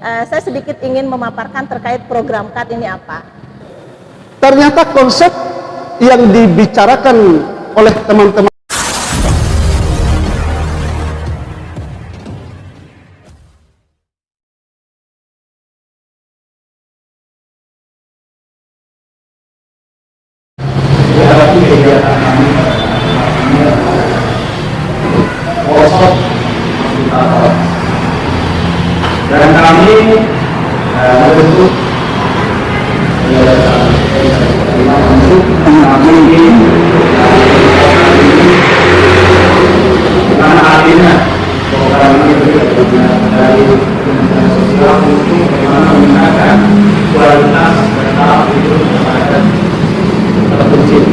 saya sedikit ingin memaparkan terkait program KAD ini apa. Ternyata konsep yang dibicarakan oleh teman-teman dan kami membentuk kami ingin karena artinya program ini dari Kementerian Sosial untuk bagaimana meningkatkan kualitas dan taraf hidup masyarakat terpencil.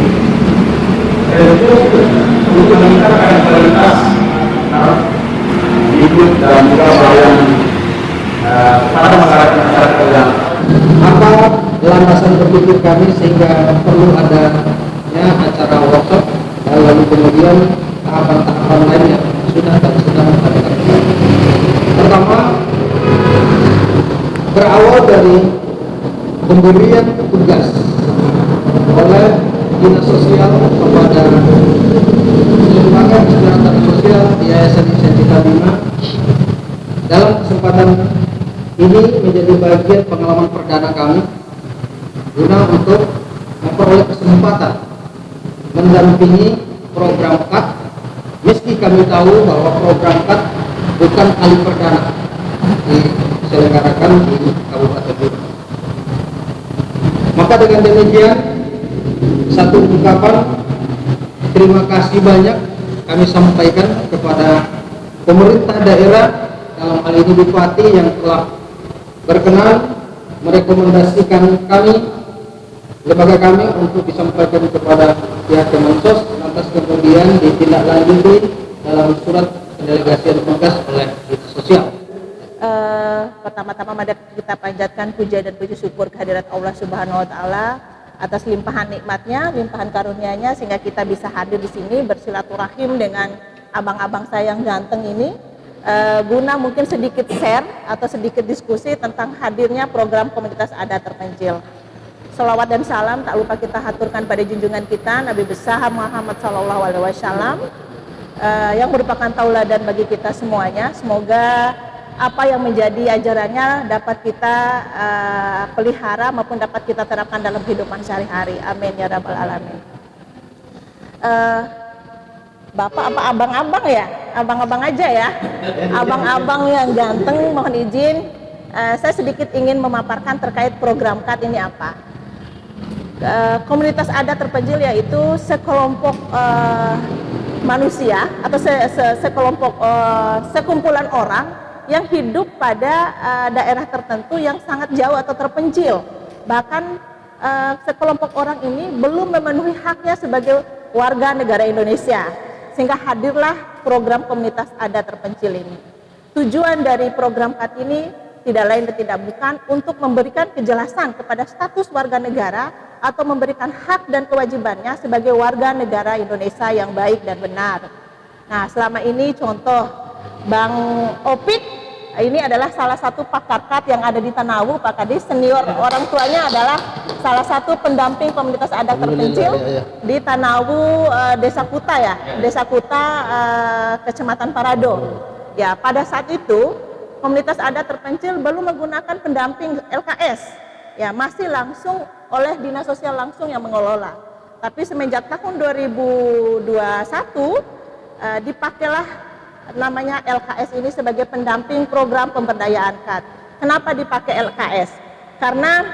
Itu untuk meningkatkan kualitas taraf hidup dan juga pelayanan pada masyarakat yang apa landasan berpikir kami sehingga perlu adanya acara workshop lalu kemudian tahapan-tahapan lainnya sudah kami sedang lakukan. Pertama, berawal dari pemberian tugas oleh Dinas Sosial kepada lembaga kesejahteraan sosial di Yayasan Inisiatif Bima. Dalam kesempatan ini menjadi bagian pengalaman perdana kami guna untuk memperoleh kesempatan mendampingi program KAD, meski kami tahu bahwa program KAD bukan kali perdana diselenggarakan di Kabupaten Bima. Maka dengan demikian, satu ungkapan terima kasih banyak kami sampaikan kepada pemerintah daerah, dalam hal ini Bupati yang telah berkenan merekomendasikan kami, lembaga kami untuk disampaikan kepada pihak Kemensos, lantas kemudian ditindaklanjuti dalam surat pendelegasian tugas oleh Dinas Sosial. Pertama-tama mari kita panjatkan puja dan puji syukur kehadirat Allah Subhanahu wa taala atas limpahan nikmatnya, limpahan karunia-Nya sehingga kita bisa hadir di sini bersilaturahim dengan abang-abang saya yang ganteng ini. Guna mungkin sedikit share atau sedikit diskusi tentang hadirnya program komunitas adat terpencil. Shalawat dan salam tak lupa kita haturkan pada junjungan kita Nabi besar Muhammad Sallallahu Alaihi Wasallam yang merupakan tauladan bagi kita semuanya. Semoga apa yang menjadi ajarannya dapat kita pelihara maupun dapat kita terapkan dalam kehidupan sehari-hari. Amin ya rabbal alamin. Bapak apa abang-abang ya? Abang-abang aja ya. Abang-abang yang ganteng, mohon izin saya sedikit ingin memaparkan terkait program KAD ini apa. Komunitas adat terpencil yaitu sekelompok manusia atau sekelompok sekumpulan orang yang hidup pada daerah tertentu yang sangat jauh atau terpencil. Bahkan sekelompok orang ini belum memenuhi haknya sebagai warga negara Indonesia. Sehingga hadirlah program komunitas adat terpencil ini. Tujuan dari program KAD ini tidak lain dan tidak bukan untuk memberikan kejelasan kepada status warga negara atau memberikan hak dan kewajibannya sebagai warga negara Indonesia yang baik dan benar. Nah, selama ini contoh Bang Opik ini adalah salah satu pakar KAD yang ada di Tanawu, Pak Kadis, senior orang tuanya adalah salah satu pendamping komunitas adat terpencil di Tanawu, Desa Kuta ya, Desa Kuta, Kecamatan Parado. Ya, pada saat itu komunitas adat terpencil belum menggunakan pendamping LKS, ya masih langsung oleh Dinas Sosial langsung yang mengelola. Tapi semenjak tahun 2021 dipakailah namanya LKS ini sebagai pendamping program pemberdayaan KAD. Kenapa dipakai LKS? Karena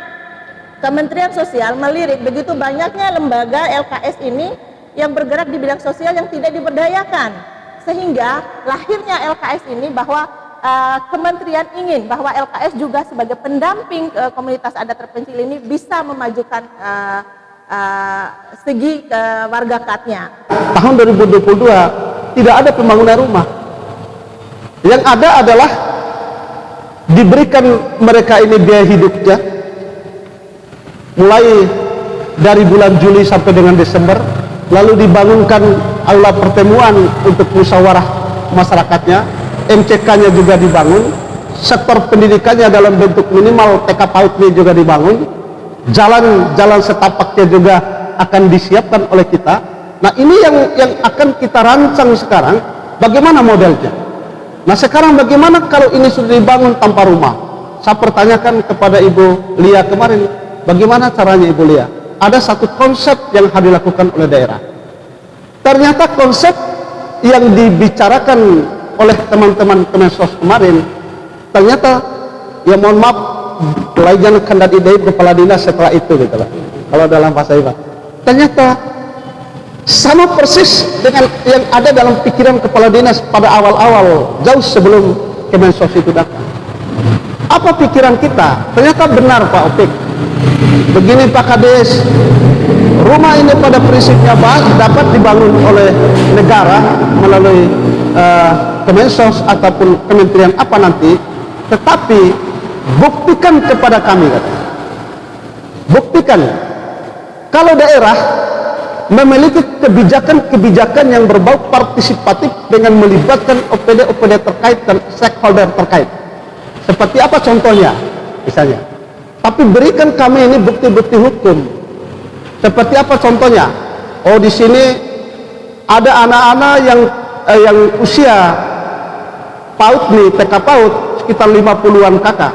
Kementerian Sosial melirik begitu banyaknya lembaga LKS ini yang bergerak di bidang sosial yang tidak diberdayakan. Sehingga lahirnya LKS ini bahwa Kementerian ingin bahwa LKS juga sebagai pendamping komunitas adat terpencil ini bisa memajukan segi warga KAD-nya. tahun 2022 tidak ada pembangunan rumah. Yang ada adalah diberikan mereka ini biaya hidupnya mulai dari bulan Juli sampai dengan Desember, lalu dibangunkan aula pertemuan untuk musyawarah masyarakatnya, MCK-nya juga dibangun sektor pendidikannya dalam bentuk minimal TK PAUD ini juga dibangun, jalan-jalan setapaknya juga akan disiapkan oleh kita. Nah, ini yang akan kita rancang sekarang, bagaimana modelnya. Nah, sekarang bagaimana kalau ini sudah dibangun tanpa rumah? Saya pertanyakan kepada Ibu Lia kemarin, bagaimana caranya Ibu Lia? Ada satu konsep yang harus dilakukan oleh daerah. Ternyata konsep yang dibicarakan oleh teman-teman Kemensos kemarin, ternyata ya mohon maaf, pelajaran kandat ide kepala dinas setelah itu gitu lah. Kalau dalam bahasa Iba, ternyata sama persis dengan yang ada dalam pikiran kepala dinas pada awal-awal jauh sebelum Kemensos itu datang. Apa pikiran kita? Ternyata benar Pak Opik. Begini Pak Kades, rumah ini pada prinsipnya dapat dibangun oleh negara melalui Kemensos ataupun kementerian apa nanti, tetapi buktikan kepada kami, buktikan kalau daerah memiliki kebijakan-kebijakan yang berbau partisipatif dengan melibatkan OPD-OPD terkait dan stakeholder terkait. Seperti apa contohnya? Misalnya, tapi berikan kami ini bukti-bukti hukum. Seperti apa contohnya? Oh, di sini ada anak-anak yang usia PAUD nih, TK PAUD sekitar 50-an kakak.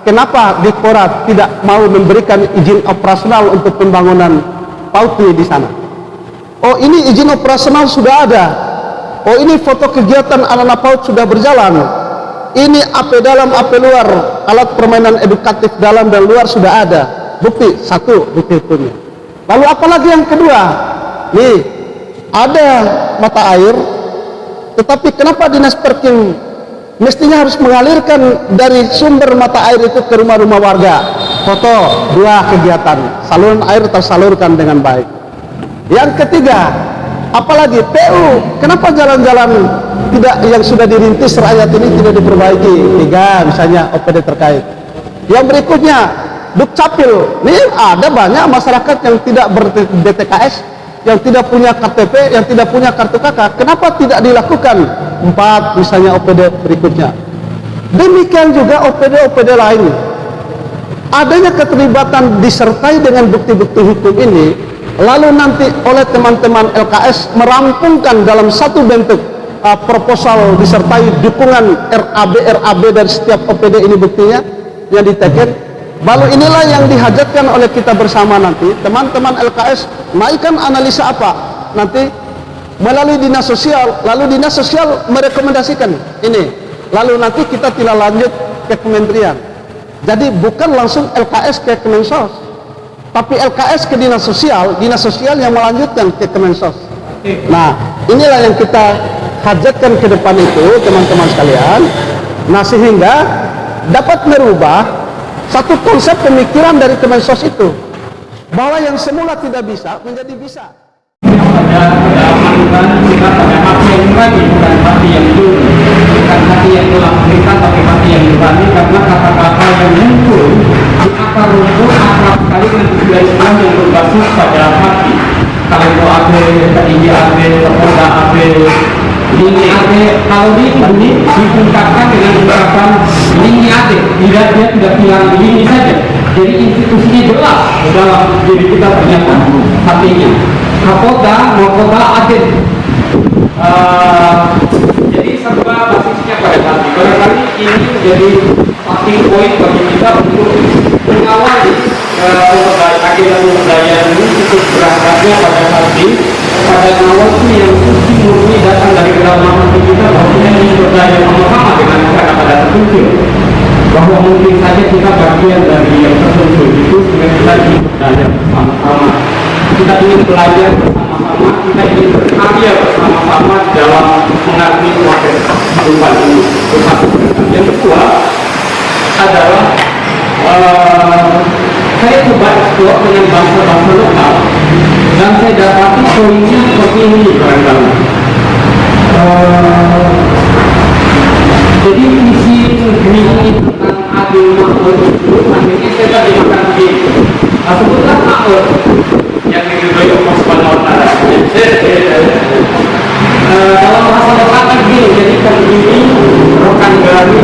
Kenapa Dikporat tidak mau memberikan izin operasional untuk pembangunan PAUD nih di sana? Oh, ini izin operasional sudah ada. Oh, ini foto kegiatan anak-anak PAUD sudah berjalan. Ini AP dalam, AP luar, alat permainan edukatif dalam dan luar sudah ada. Bukti, satu bukti hukumnya. Lalu apalagi yang kedua? Nih, ada mata air, tetapi kenapa Dinas Perkim mestinya harus mengalirkan dari sumber mata air itu ke rumah-rumah warga? Foto, dua kegiatan, saluran air tersalurkan dengan baik. Yang ketiga, apalagi PU, kenapa jalan-jalan tidak yang sudah dirintis rakyat ini tidak diperbaiki? Tiga, misalnya OPD terkait. Yang berikutnya, Dukcapil, ini ada banyak masyarakat yang tidak ber-DTKS, yang tidak punya KTP, yang tidak punya kartu KK. Kenapa tidak dilakukan? 4, misalnya OPD berikutnya. Demikian juga OPD-OPD lain. Adanya keterlibatan disertai dengan bukti-bukti hukum ini, lalu nanti oleh teman-teman LKS merampungkan dalam satu bentuk proposal disertai dukungan RAB dari setiap OPD ini buktinya yang diteken. Lalu inilah yang dihajatkan oleh kita bersama nanti, teman-teman LKS naikkan analisa apa nanti melalui dinas sosial, lalu dinas sosial merekomendasikan ini, lalu nanti kita tindak lanjut ke kementerian. Jadi bukan langsung LKS ke Kemensos, tapi LKS ke dinas sosial yang melanjutkan ke Kemensos. Nah, inilah yang kita hajatkan ke depan itu, teman-teman sekalian. Nah, sehingga dapat merubah satu konsep pemikiran dari Kemensos itu, bahwa yang semula tidak bisa menjadi bisa. Pada kita pada hati yang nurani, bukan hati yang dulu, bukan hati yang telah kita, tapi hati yang nurani, karena kata-kata yang muncul di akar rumput akrab sekali dengan istilah yang berbasis pada hati. Kalau itu AB, tinggi AB, terpoda AB, tinggi AB, kalau diungkapkan dengan ungkapan tinggi AB, dia tidak bilang ini saja. Jadi institusinya jelas dalam diri kita ternyata hatinya. Kapolda, Mapolda, Aden. Jadi serba basisnya pada hati. Barangkali ini menjadi starting point bagi kita untuk mengawali agenda pemberdayaan ini, untuk berangkatnya pada hati, pada awal itu yang suci murni datang dari kedalaman hati kita, bahwa kita ingin berdaya sama-sama dengan kata-kata tertentu, bahwa mungkin saja kita bagian dari yang tertentu itu, sehingga kita ingin berdaya bersama-sama, kita ingin belajar bersama-sama, kita ingin berkarya bersama-sama dalam mengarungi proses kehidupan ini. Yang kedua adalah saya coba explore dengan bahasa-bahasa lokal, dan saya dapati poinnya seperti ini barangkali. Jadi visi negeri ini tentang adil makmur itu akhirnya saya terjemahkan begini. Sebutlah makmur yang diridhoi Allah Subhanahu wa Ta'ala. Dalam bahasa lokal kan begini, jadi terdiri rokan gari,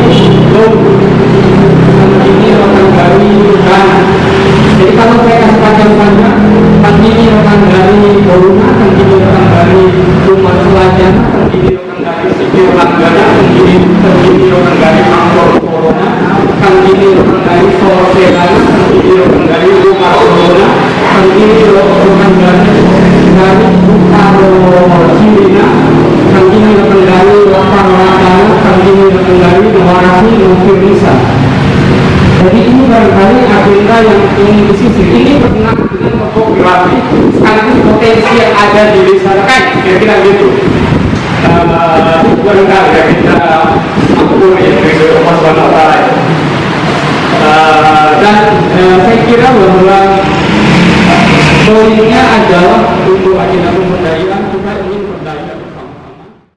Sirina, kami mengendari lapangan, kami mengendari Maharasi, Nufirisa. Jadi ini barangkali agenda yang ingin disisir. Ini berkenaan dengan topografi sekaligus potensi yang ada di desa Rekai, kira-kira gitu. Barangkali ya kita ampun ya dari Mas Banata. Dan saya kira bahwa poinnya adalah untuk agenda